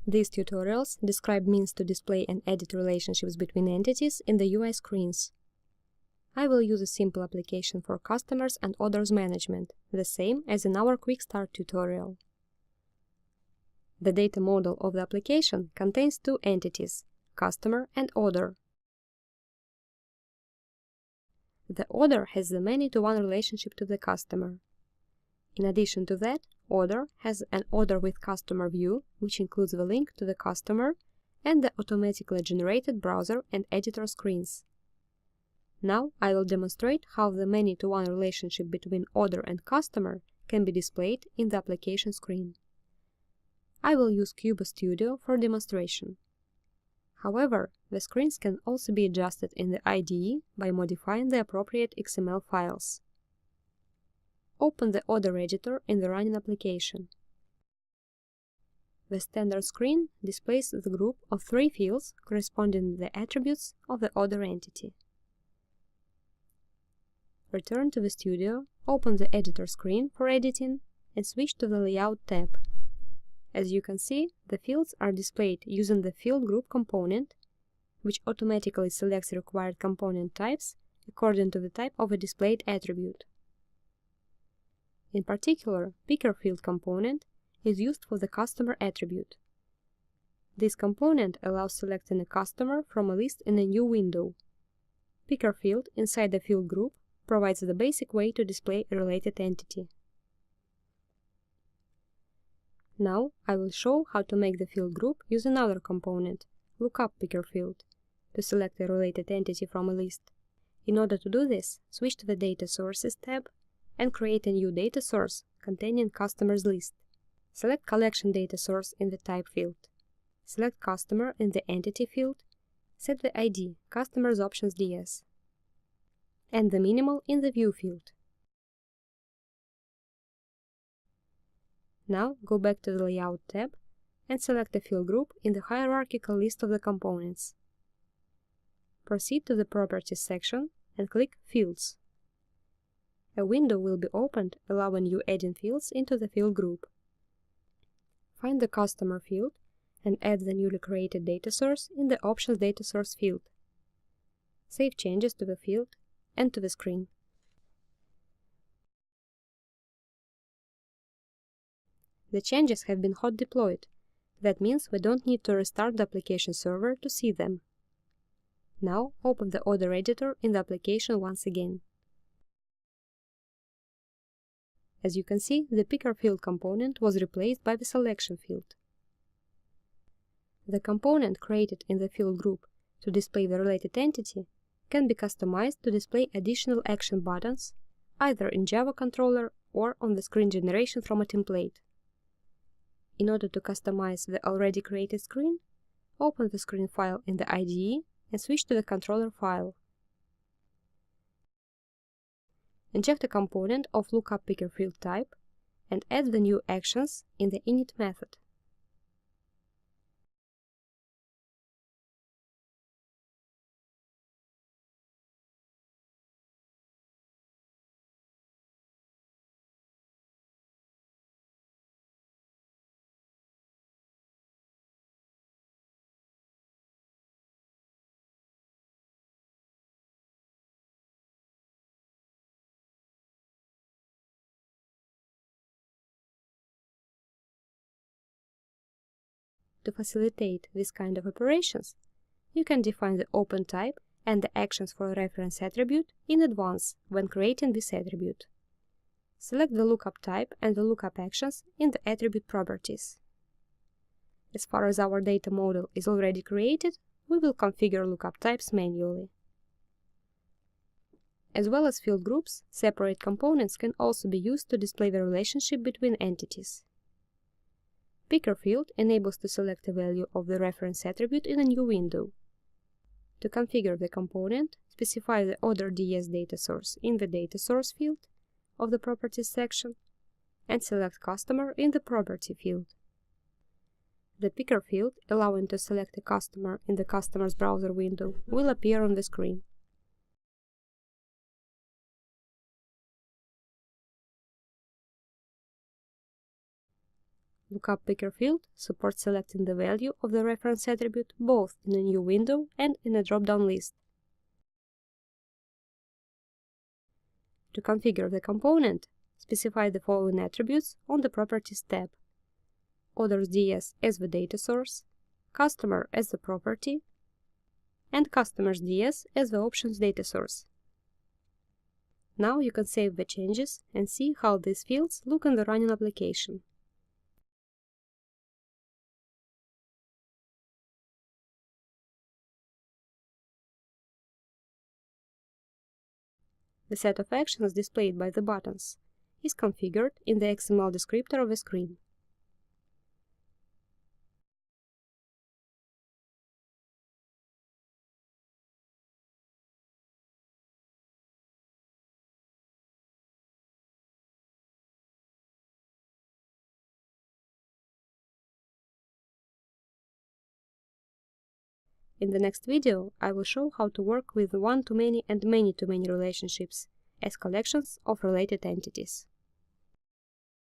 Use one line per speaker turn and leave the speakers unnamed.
These tutorials describe means to display and edit relationships between entities in the UI screens. I will use a simple application for customers and orders management, the same as in our Quick Start tutorial. The data model of the application contains two entities, customer and order. The order has the many-to-one relationship to the customer. In addition to that, order has an order with customer view, which includes the link to the customer and the automatically generated browser and editor screens. Now I will demonstrate how the many-to-one relationship between order and customer can be displayed in the application screen. I will use Cubo Studio for demonstration. However, the screens can also be adjusted in the IDE by modifying the appropriate XML files. Open the order editor in the running application. The standard screen displays the group of 3 fields corresponding to the attributes of the order entity. Return to the Studio, open the editor screen for editing, and switch to the Layout tab. As you can see, the fields are displayed using the Field Group component, which automatically selects required component types according to the type of a displayed attribute. In particular, Picker Field component is used for the customer attribute. This component allows selecting a customer from a list in a new window. Picker Field inside the Field Group provides the basic way to display a related entity. Now I will show how to make the field group use another component, Lookup Picker Field, to select a related entity from a list. In order to do this, switch to the Data Sources tab and create a new data source containing customers list. Select Collection Data Source in the Type field. Select Customer in the Entity field. Set the ID Customers Options DS and the minimal in the View field. Now go back to the Layout tab and select the field group in the hierarchical list of the components. Proceed to the Properties section and click Fields. A window will be opened allowing you adding fields into the field group. Find the Customer field and add the newly created data source in the Options Data Source field. Save changes to the field and to the screen. The changes have been hot deployed. That means we don't need to restart the application server to see them. Now open the Order editor in the application once again. As you can see, the Picker Field component was replaced by the Selection field. The component created in the field group to display the related entity can be customized to display additional action buttons, either in Java controller or on the screen generation from a template. In order to customize the already created screen, open the screen file in the IDE and switch to the controller file. Inject a component of Lookup Picker Field type and add the new actions in the init method. To facilitate this kind of operations, you can define the open type and the actions for a reference attribute in advance when creating this attribute. Select the lookup type and the lookup actions in the attribute properties. As far as our data model is already created, we will configure lookup types manually. As well as field groups, separate components can also be used to display the relationship between entities. Picker Field enables to select a value of the reference attribute in a new window. To configure the component, specify the Order DS data source in the Data Source field of the Properties section and select Customer in the Property field. The Picker field, allowing to select a customer in the customer's browser window, will appear on the screen. Lookup Picker field supports selecting the value of the reference attribute both in a new window and in a drop-down list. To configure the component, specify the following attributes on the Properties tab: Orders.ds as the data source, Customer as the property, and Customers.ds as the options data source. Now you can save the changes and see how these fields look in the running application. The set of actions displayed by the buttons is configured in the XML descriptor of the screen. In the next video, I will show how to work with one-to-many and many-to-many relationships as collections of related entities.